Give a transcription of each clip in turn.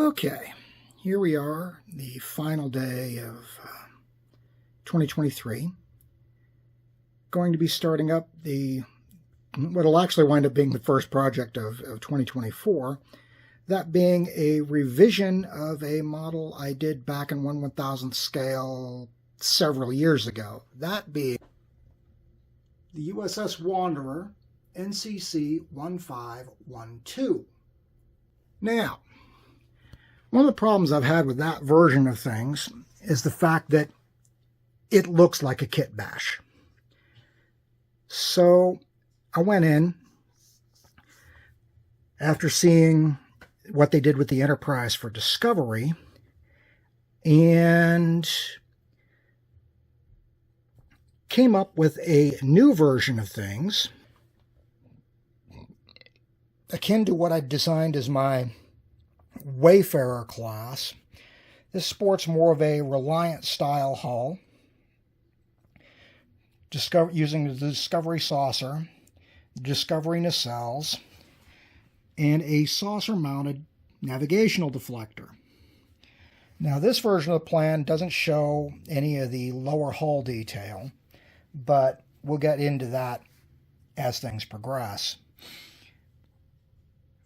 Okay, here we are, the final day of 2023. Going to be starting up what'll actually wind up being the first project of 2024, that being a revision of a model I did back in 1/1000th scale several years ago. That being the USS Wanderer NCC 1512. Now, one of the problems I've had with that version of things is the fact that it looks like a kitbash. So I went in after seeing what they did with the Enterprise for Discovery and came up with a new version of things akin to what I designed as my Wayfarer class. This sports more of a Reliant style hull, using the Discovery saucer, Discovery nacelles, and a saucer-mounted navigational deflector. Now, this version of the plan doesn't show any of the lower hull detail, but we'll get into that as things progress.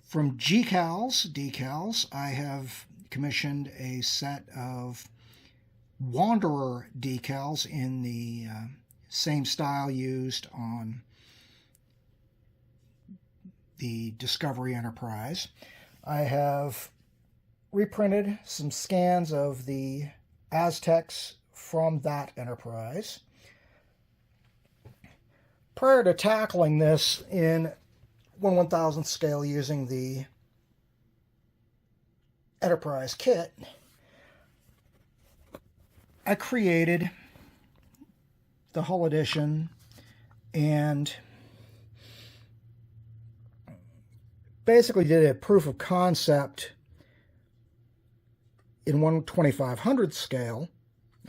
From G-cals Decals, I have commissioned a set of Wanderer decals in the same style used on the Discovery Enterprise. I have reprinted some scans of the Aztecs from that Enterprise. Prior to tackling this in 1/1000th scale using the Enterprise kit, I created the hull edition and basically did a proof of concept in 1/2500th scale,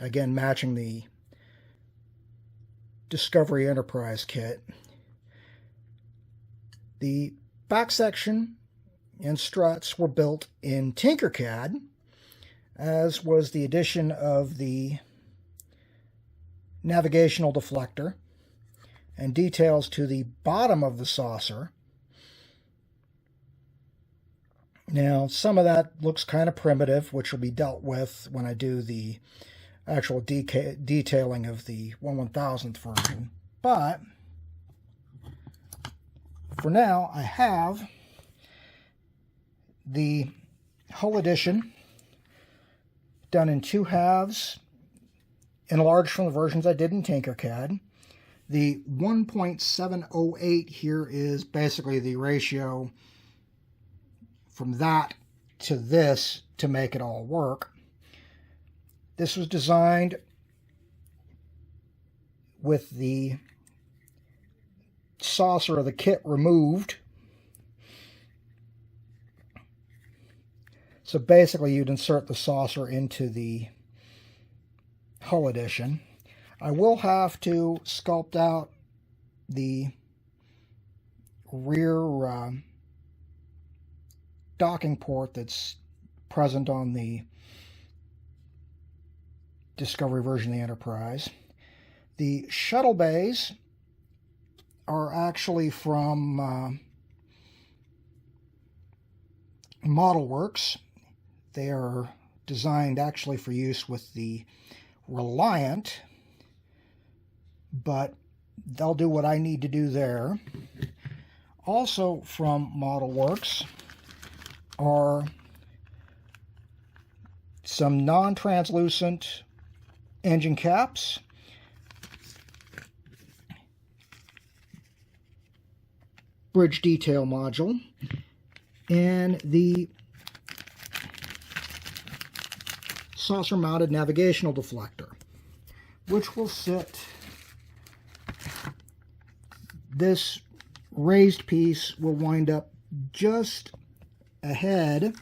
again matching the Discovery Enterprise kit. The back section and struts were built in Tinkercad, as was the addition of the navigational deflector and details to the bottom of the saucer. Now, some of that looks kind of primitive, which will be dealt with when I do the actual detailing of the 1/1000th version. But for now, I have the hull edition done in 2 halves, enlarged from the versions I did in Tinkercad. The 1.708 here is basically the ratio from that to this to make it all work. This was designed with the saucer of the kit removed. So basically you'd insert the saucer into the hull edition. I will have to sculpt out the rear docking port that's present on the Discovery version of the Enterprise. The shuttle bays are actually from Modelwerks. They are designed actually for use with the Reliant, but they'll do what I need to do there. Also from Modelwerks are some non-translucent engine caps, bridge detail module, and the saucer-mounted navigational deflector, which will sit. This raised piece will wind up just ahead,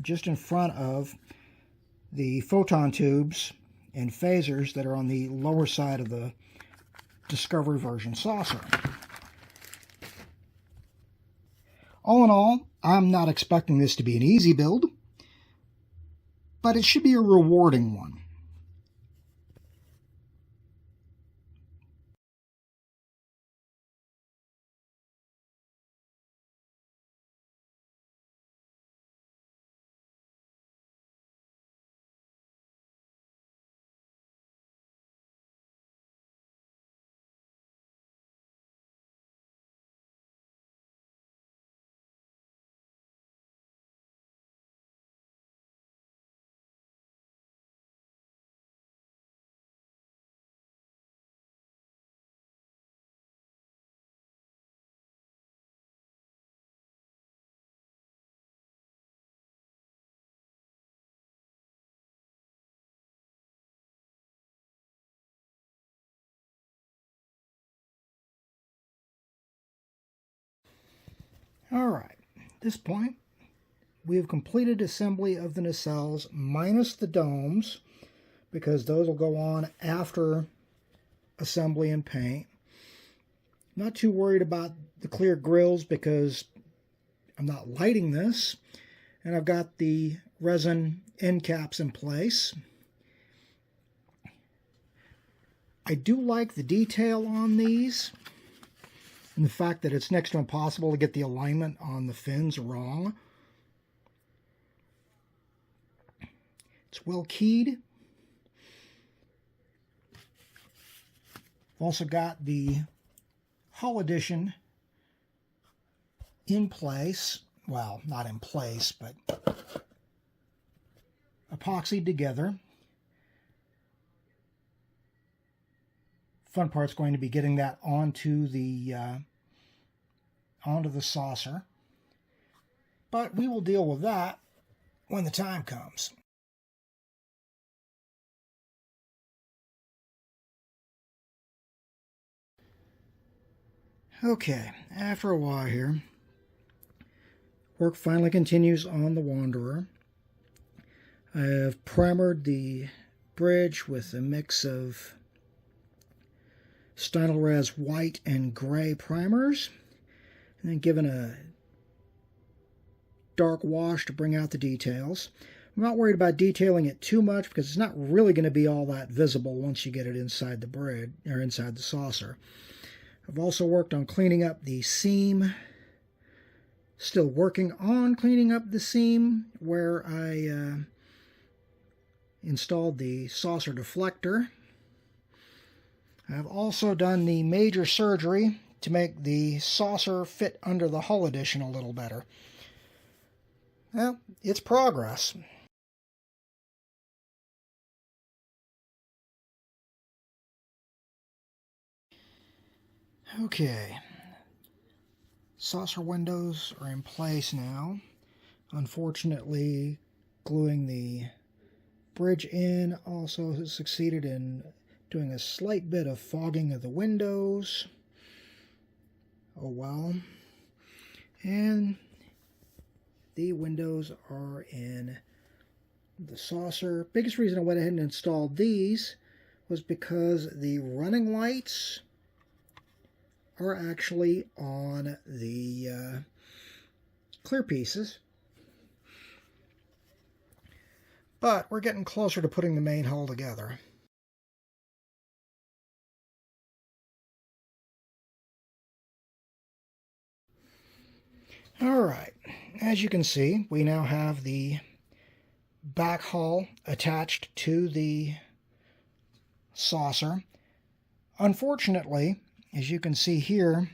just in front of the photon tubes and phasers that are on the lower side of the Discovery version saucer. All in all, I'm not expecting this to be an easy build, but it should be a rewarding one. All right, at this point, we have completed assembly of the nacelles minus the domes, because those will go on after assembly and paint. Not too worried about the clear grills because I'm not lighting this, and I've got the resin end caps in place. I do like the detail on these, and the fact that it's next to impossible to get the alignment on the fins wrong. It's well keyed. Also got the Hull Edition in place. Well, not in place, but epoxied together. Fun part's going to be getting that onto the saucer. But we will deal with that when the time comes. Okay, after a while here, work finally continues on the Wanderer. I have primered the bridge with a mix of Stynylrez white and gray primers, and then given a dark wash to bring out the details. I'm not worried about detailing it too much because it's not really going to be all that visible once you get it inside the bridge or inside the saucer. I've also worked on cleaning up the seam. Still working on cleaning up the seam where I installed the saucer deflector. I've also done the major surgery to make the saucer fit under the Hull Edition a little better. Well, it's progress. Okay, saucer windows are in place now. Unfortunately, gluing the bridge in also has succeeded in doing a slight bit of fogging of the windows. Oh well. And the windows are in the saucer. Biggest reason I went ahead and installed these was because the running lights are actually on the clear pieces. But we're getting closer to putting the main hull together. Alright, as you can see, we now have the back hull attached to the saucer. Unfortunately, as you can see here,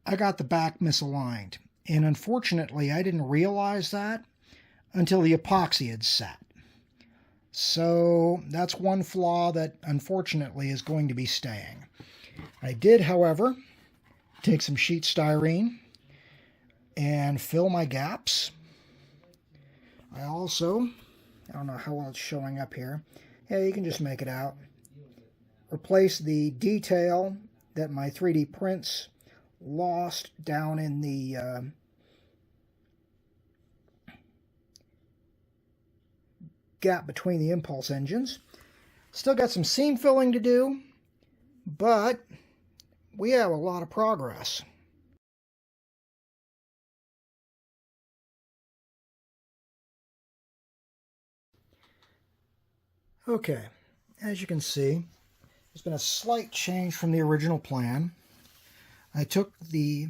I got the back misaligned. And unfortunately, I didn't realize that until the epoxy had set. So that's one flaw that unfortunately is going to be staying. I did, however, take some sheet styrene and fill my gaps. I also, I don't know how well it's showing up here. Yeah, you can just make it out. Replace the detail that my 3D prints lost down in the gap between the impulse engines. Still got some seam filling to do, but we have a lot of progress. Okay, as you can see, there's been a slight change from the original plan. I took the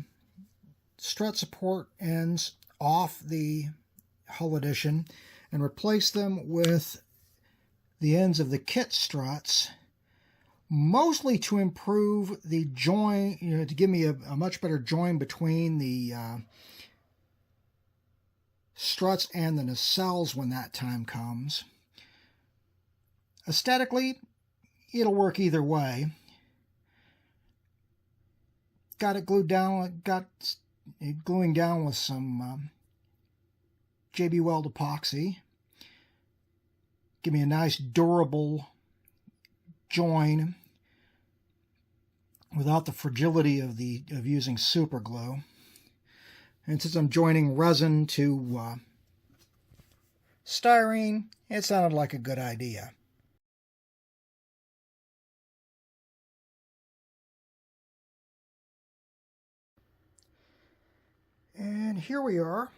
strut support ends off the hull edition and replaced them with the ends of the kit struts, mostly to improve the join, to give me a much better join between the struts and the nacelles when that time comes. Aesthetically, it'll work either way. Got it glued down, got it gluing down with some JB Weld epoxy. Give me a nice durable join without the fragility of using super glue. And since I'm joining resin to styrene, it sounded like a good idea. And here we are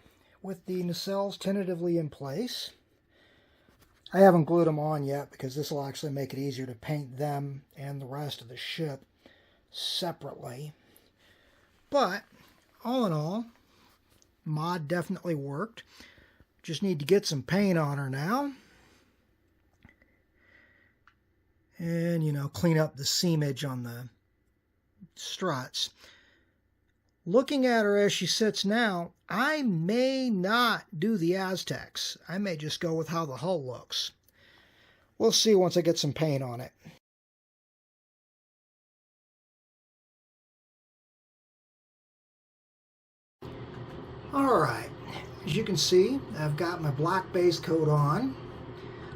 with the nacelles tentatively in place. I haven't glued them on yet because this will actually make it easier to paint them and the rest of the ship separately. But all in all, mod definitely worked. Just need to get some paint on her now. And, clean up the seamage on the struts. Looking at her as she sits now, I may not do the Aztecs. I may just go with how the hull looks. We'll see once I get some paint on it. Alright, as you can see, I've got my black base coat on.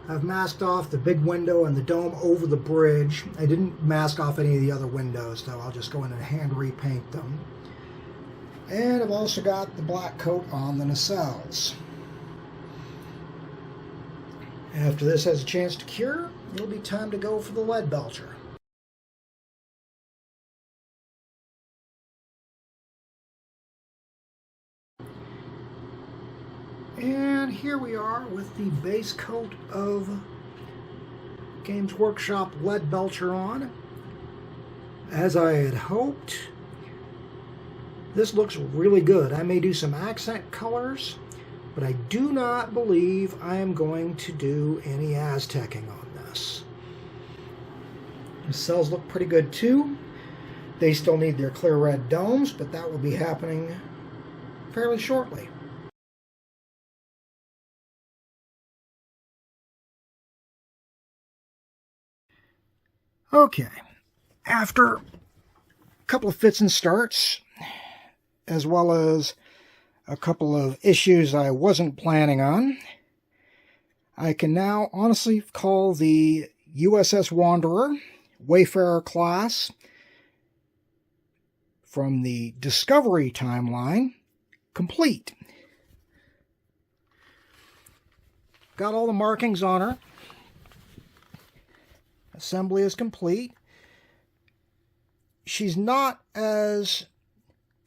I've masked off the big window and the dome over the bridge. I didn't mask off any of the other windows, though. I'll just go in and hand repaint them. And I've also got the black coat on the nacelles. After this has a chance to cure, it'll be time to go for the lead belcher. And here we are with the base coat of Games Workshop lead belcher on. As I had hoped, this looks really good. I may do some accent colors, but I do not believe I am going to do any Aztecing on this. The cells look pretty good too. They still need their clear red domes, but that will be happening fairly shortly. Okay, after a couple of fits and starts, as well as a couple of issues I wasn't planning on, I can now honestly call the USS Wanderer Wayfarer class from the Discovery Timeline complete. Got all the markings on her. Assembly is complete. She's not as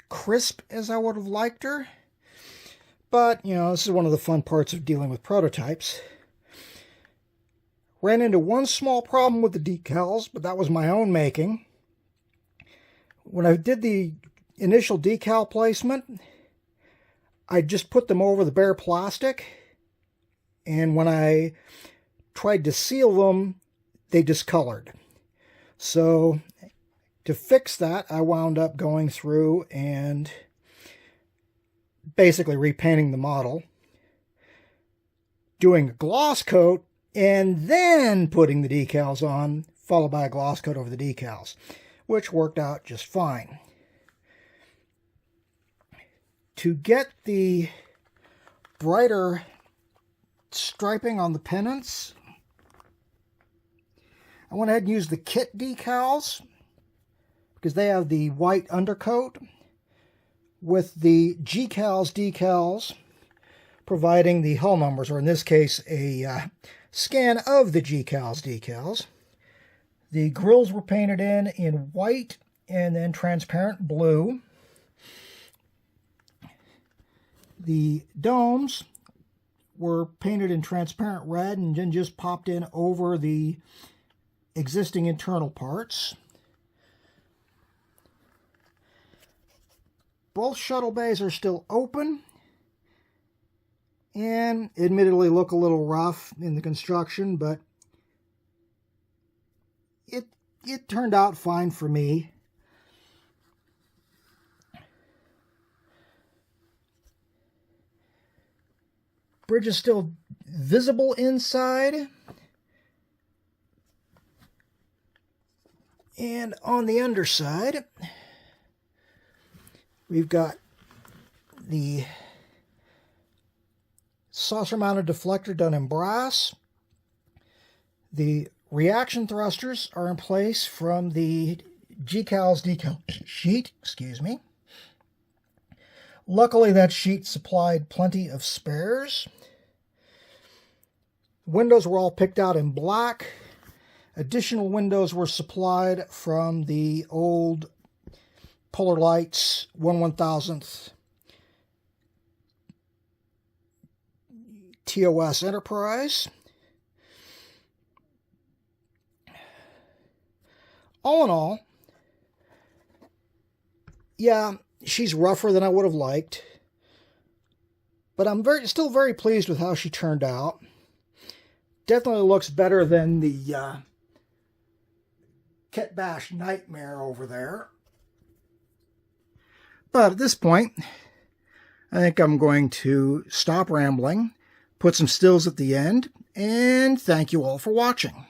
crisp as I would have liked her, but this is one of the fun parts of dealing with prototypes. Ran into one small problem with the decals, but that was my own making. When I did the initial decal placement, I just put them over the bare plastic, and when I tried to seal them, they discolored. So to fix that, I wound up going through and basically repainting the model, doing a gloss coat, and then putting the decals on, followed by a gloss coat over the decals, which worked out just fine. To get the brighter striping on the pennants, I went ahead and used the kit decals because they have the white undercoat with the G-cals Decals providing the hull numbers, or in this case, a scan of the G-cals Decals. The grills were painted in white and then transparent blue. The domes were painted in transparent red and then just popped in over the existing internal parts. Both shuttle bays are still open and admittedly look a little rough in the construction, but it turned out fine for me. Bridge is still visible inside. And on the underside, we've got the saucer-mounted deflector done in brass. The reaction thrusters are in place from the G-cals Decal sheet. Excuse me. Luckily, that sheet supplied plenty of spares. Windows were all picked out in black. Additional windows were supplied from the old Polar Lights 1/1000th TOS Enterprise. All in all, yeah, she's rougher than I would have liked, but I'm still very pleased with how she turned out. Definitely looks better than the kitbash nightmare over there. But at this point, I think I'm going to stop rambling, put some stills at the end, and thank you all for watching.